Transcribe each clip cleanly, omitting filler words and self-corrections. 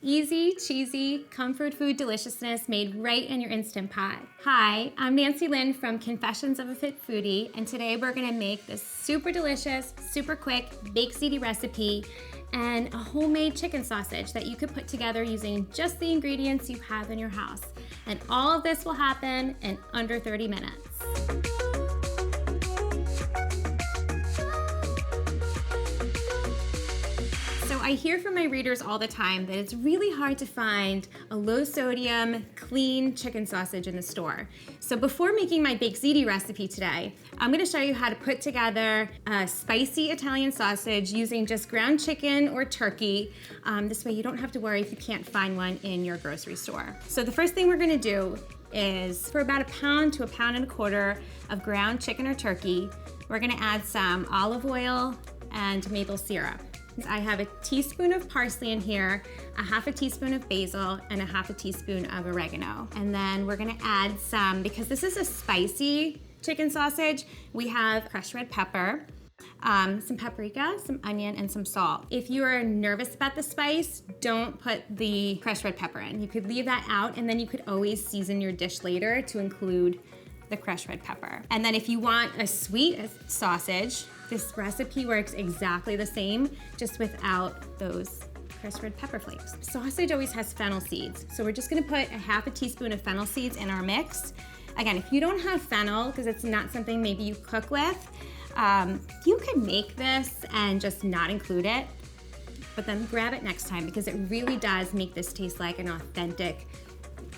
easy, cheesy, comfort food deliciousness made right in your Instant Pot. Hi, I'm Nancy Lynn from Confessions of a Fit Foodie, and today we're gonna make this super delicious, super quick baked ziti recipe and a homemade chicken sausage that you could put together using just the ingredients you have in your house. And all of this will happen in under 30 minutes. I hear from my readers all the time that it's really hard to find a low sodium, clean chicken sausage in the store. So before making my baked ziti recipe today, I'm gonna show you how to put together a spicy Italian sausage using just ground chicken or turkey. This way you don't have to worry if you can't find one in your grocery store. So the first thing we're gonna do is for about 1 pound to 1.25 pounds of ground chicken or turkey, we're gonna add some olive oil and maple syrup. I have a teaspoon of parsley in here, a 1/2 teaspoon of basil, and a 1/2 teaspoon of oregano. And then we're gonna add some, because this is a spicy chicken sausage, we have crushed red pepper, some paprika, some onion, and some salt. If you are nervous about the spice, don't put the crushed red pepper in. You could leave that out, and then you could always season your dish later to include the crushed red pepper. And then if you want a sweet sausage, this recipe works exactly the same, just without those crushed red pepper flakes. Sausage always has fennel seeds, so we're just gonna put a 1/2 teaspoon of fennel seeds in our mix. Again, if you don't have fennel, because it's not something maybe you cook with, you can make this and just not include it, but then grab it next time because it really does make this taste like an authentic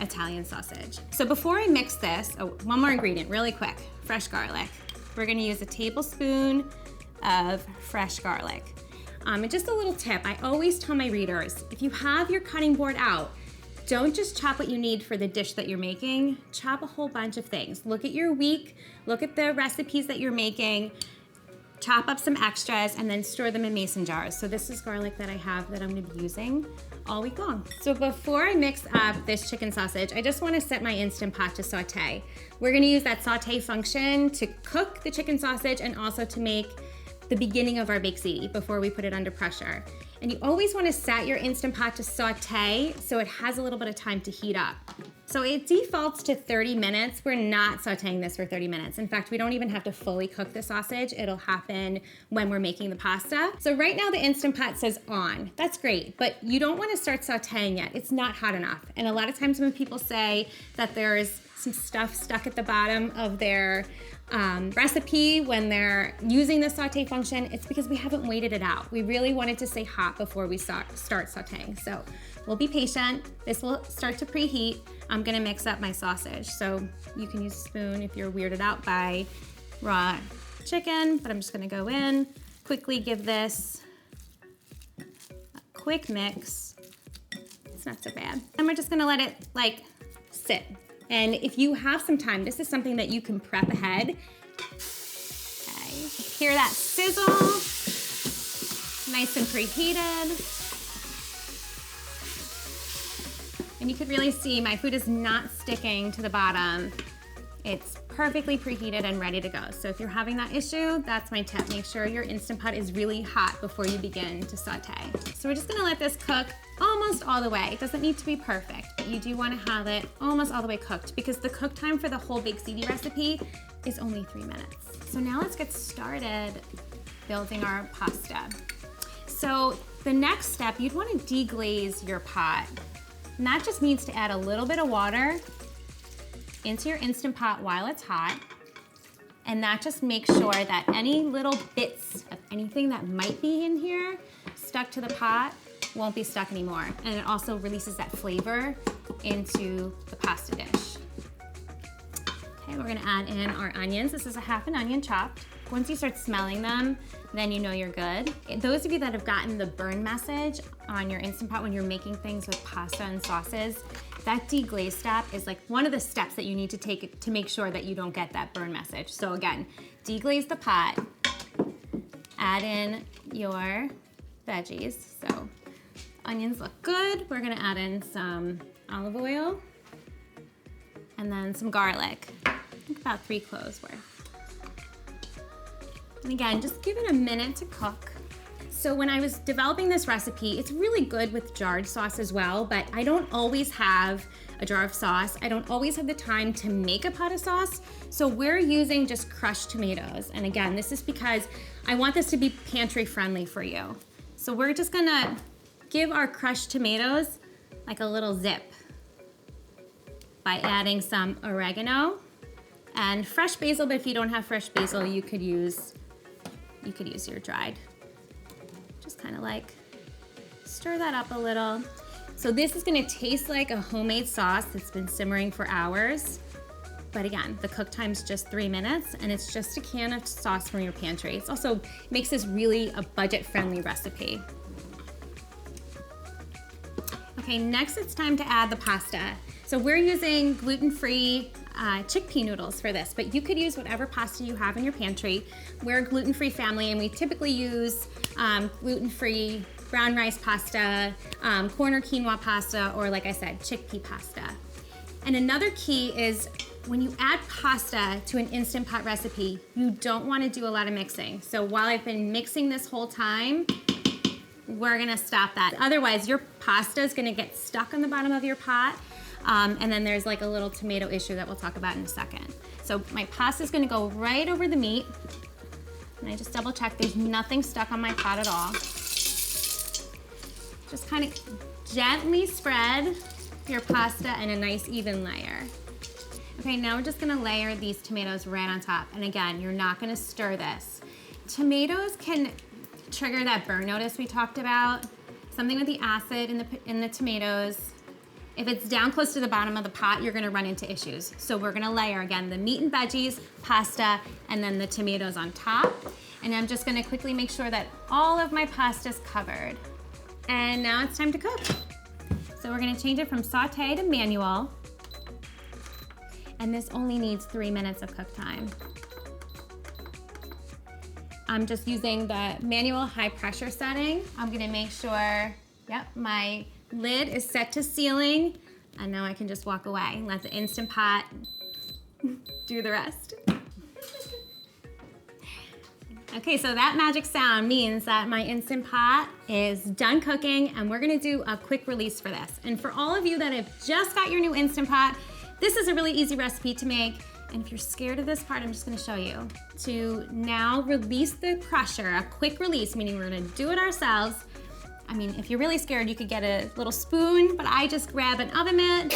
Italian sausage. So before I mix this, one more ingredient really quick, fresh garlic. We're gonna use a tablespoon of fresh garlic. And just a little tip, I always tell my readers, if you have your cutting board out, don't just chop what you need for the dish that you're making, chop a whole bunch of things. Look at your week, look at the recipes that you're making, chop up some extras, and then store them in mason jars. So this is garlic that I have that I'm gonna be using all week long. So before I mix up this chicken sausage, I just wanna set my Instant Pot to saute. We're gonna use that saute function to cook the chicken sausage and also to make the beginning of our baked ziti before we put it under pressure. And you always wanna set your Instant Pot to saute so it has a little bit of time to heat up. So it defaults to 30 minutes. We're not sauteing this for 30 minutes. In fact, we don't even have to fully cook the sausage. It'll happen when we're making the pasta. So right now the Instant Pot says on. That's great, but you don't wanna start sauteing yet. It's not hot enough. And a lot of times when people say that there's some stuff stuck at the bottom of their recipe when they're using the saute function, it's because we haven't waited it out. We really want it to stay hot before we start sauteing. So we'll be patient. This will start to preheat. I'm gonna mix up my sausage. So you can use a spoon if you're weirded out by raw chicken, but I'm just gonna go in, quickly give this a quick mix. It's not so bad. And we're just gonna let it sit. And if you have some time, this is something that you can prep ahead. Okay, hear that sizzle? Nice and preheated. And you could really see my food is not sticking to the bottom. It's perfectly preheated and ready to go. So if you're having that issue, that's my tip. Make sure your Instant Pot is really hot before you begin to saute. So we're just gonna let this cook almost all the way. It doesn't need to be perfect, but you do wanna have it almost all the way cooked because the cook time for the whole baked ziti recipe is only 3 minutes. So now let's get started building our pasta. So the next step, you'd wanna deglaze your pot. And that just means to add a little bit of water into your Instant Pot while it's hot. And that just makes sure that any little bits of anything that might be in here stuck to the pot won't be stuck anymore. And it also releases that flavor into the pasta dish. Okay, we're gonna add in our onions. This is a 1/2 onion chopped. Once you start smelling them, then you know you're good. Those of you that have gotten the burn message on your Instant Pot when you're making things with pasta and sauces, that deglaze step is like one of the steps that you need to take to make sure that you don't get that burn message. So again, deglaze the pot, add in your veggies. So onions look good. We're gonna add in some olive oil and then some garlic. I think about 3 cloves worth. And again, just give it a minute to cook. So when I was developing this recipe, it's really good with jarred sauce as well, but I don't always have a jar of sauce. I don't always have the time to make a pot of sauce. So we're using just crushed tomatoes. And again, this is because I want this to be pantry friendly for you. So we're just gonna give our crushed tomatoes like a little zip by adding some oregano and fresh basil, but if you don't have fresh basil, you could use your dried. Just kind of like stir that up a little. So this is gonna taste like a homemade sauce that's been simmering for hours. But again, the cook time's just 3 minutes and it's just a can of sauce from your pantry. It also makes this really a budget-friendly recipe. Okay, next it's time to add the pasta. So we're using gluten-free chickpea noodles for this, but you could use whatever pasta you have in your pantry. We're a gluten-free family and we typically use gluten-free brown rice pasta, corn or quinoa pasta, or like I said, chickpea pasta. And another key is when you add pasta to an Instant Pot recipe, you don't want to do a lot of mixing. So while I've been mixing this whole time, we're gonna stop that. Otherwise, your pasta is gonna get stuck on the bottom of your pot. And then there's like a little tomato issue that we'll talk about in a second. So my pasta is gonna go right over the meat. And I just double check there's nothing stuck on my pot at all. Just kind of gently spread your pasta in a nice even layer. Okay, now we're just gonna layer these tomatoes right on top. And again, you're not gonna stir this. Tomatoes can trigger that burn notice we talked about. Something with the acid in the tomatoes. If it's down close to the bottom of the pot, you're gonna run into issues. So we're gonna layer, again, the meat and veggies, pasta, and then the tomatoes on top. And I'm just gonna quickly make sure that all of my pasta's covered. And now it's time to cook. So we're gonna change it from saute to manual. And this only needs 3 minutes of cook time. I'm just using the manual high pressure setting. I'm gonna make sure, yep, my lid is set to sealing, and now I can just walk away and let the Instant Pot do the rest. Okay, so that magic sound means that my Instant Pot is done cooking, and we're gonna do a quick release for this. And for all of you that have just got your new Instant Pot, this is a really easy recipe to make. And if you're scared of this part, I'm just gonna show you. To now release the pressure, a quick release, meaning we're gonna do it ourselves. I mean, if you're really scared, you could get a little spoon, but I just grab an oven mitt,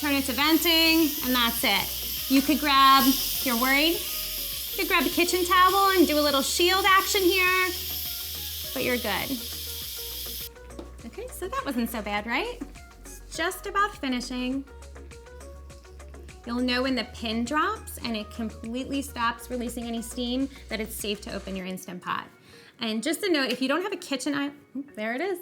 turn it to venting, and that's it. You could grab, if you're worried, you could grab a kitchen towel and do a little shield action here, but you're good. Okay, so that wasn't so bad, right? It's just about finishing. You'll know when the pin drops and it completely stops releasing any steam that it's safe to open your Instant Pot. And just a note, if you don't have a kitchen island, there it is.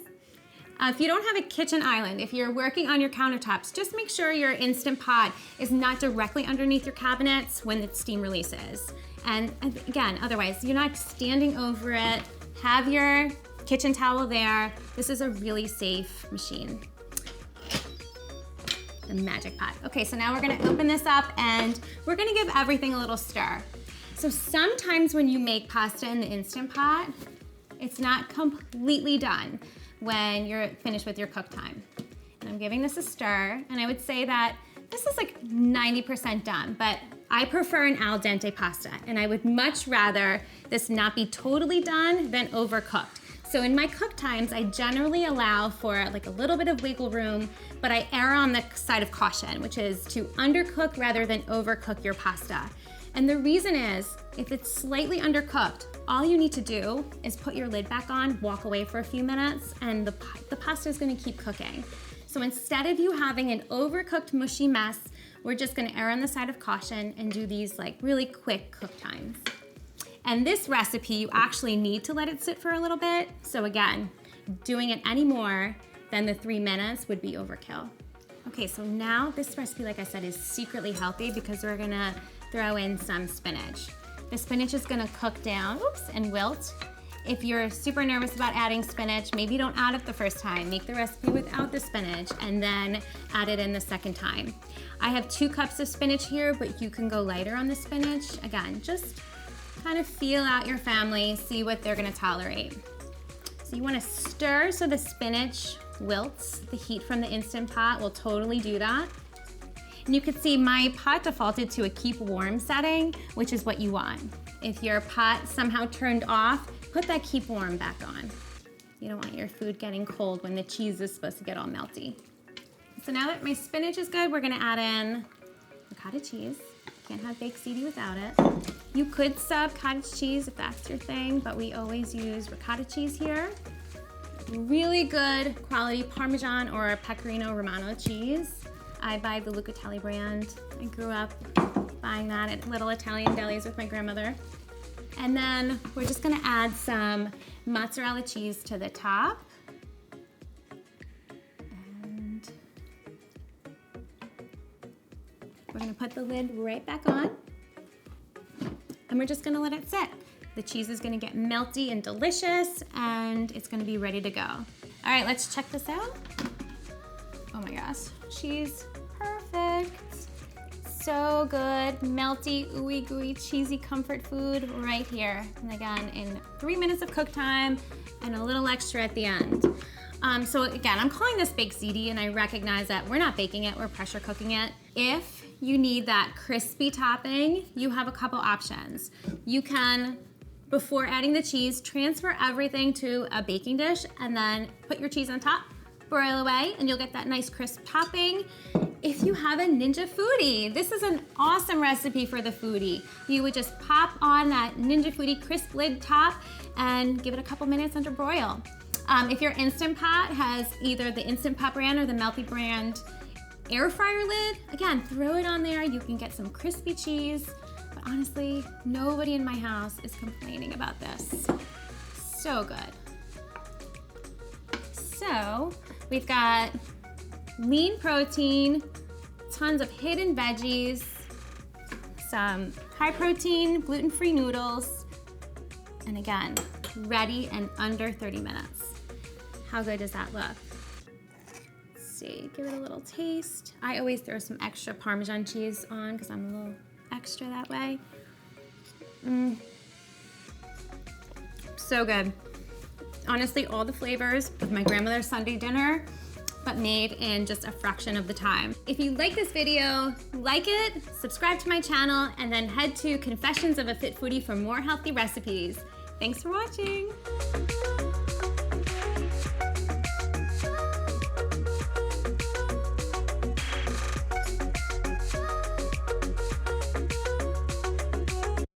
If you don't have a kitchen island, if you're working on your countertops, just make sure your Instant Pot is not directly underneath your cabinets when the steam releases. And again, otherwise, you're not standing over it. Have your kitchen towel there. This is a really safe machine. The magic pot. Okay, so now we're gonna open this up and we're gonna give everything a little stir. So sometimes when you make pasta in the Instant Pot, it's not completely done when you're finished with your cook time. And I'm giving this a stir, and I would say that this is like 90% done, but I prefer an al dente pasta, and I would much rather this not be totally done than overcooked. So in my cook times, I generally allow for like a little bit of wiggle room, but I err on the side of caution, which is to undercook rather than overcook your pasta. And the reason is, if it's slightly undercooked, all you need to do is put your lid back on, walk away for a few minutes, and the pasta is gonna keep cooking. So instead of you having an overcooked mushy mess, we're just gonna err on the side of caution and do these like really quick cook times. And this recipe, you actually need to let it sit for a little bit. So again, doing it any more than the 3 minutes would be overkill. Okay, so now this recipe, like I said, is secretly healthy because we're gonna throw in some spinach. The spinach is gonna cook down, and wilt. If you're super nervous about adding spinach, maybe don't add it the first time. Make the recipe without the spinach and then add it in the second time. I have 2 cups of spinach here, but you can go lighter on the spinach. Again, just kind of feel out your family, see what they're gonna tolerate. So you wanna stir so the spinach wilts. The heat from the Instant Pot will totally do that. And you can see my pot defaulted to a keep warm setting, which is what you want. If your pot somehow turned off, put that keep warm back on. You don't want your food getting cold when the cheese is supposed to get all melty. So now that my spinach is good, we're gonna add in the cottage cheese. Can't have baked ziti without it. You could sub cottage cheese if that's your thing, but we always use ricotta cheese here. Really good quality Parmesan or Pecorino Romano cheese. I buy the Lucatelli brand. I grew up buying that at little Italian delis with my grandmother. And then we're just gonna add some mozzarella cheese to the top. And we're gonna put the lid right back on. And we're just gonna let it sit. The cheese is gonna get melty and delicious, and it's gonna be ready to go. All right, let's check this out. Oh my gosh, cheese, perfect. So good, melty, ooey gooey, cheesy comfort food right here. And again, in 3 minutes of cook time and a little extra at the end. So again, I'm calling this baked ziti, and I recognize that we're not baking it, we're pressure cooking it. If you need that crispy topping, you have a couple options. You can, before adding the cheese, transfer everything to a baking dish and then put your cheese on top, broil away, and you'll get that nice crisp topping. If you have a Ninja Foodie, this is an awesome recipe for the foodie. You would just pop on that Ninja Foodie crisp lid top and give it a couple minutes under broil. If your Instant Pot has either the Instant Pot brand or the Melty brand air fryer lid, again, throw it on there. You can get some crispy cheese, but honestly, nobody in my house is complaining about this. So good. So we've got lean protein, tons of hidden veggies, some high protein, gluten-free noodles, and again, ready in under 30 minutes. How good does that look? Let's see, give it a little taste. I always throw some extra Parmesan cheese on because I'm a little extra that way. So good. Honestly, all the flavors of my grandmother's Sunday dinner, but made in just a fraction of the time. If you like this video, like it, subscribe to my channel, and then head to Confessions of a Fit Foodie for more healthy recipes. Thanks for watching.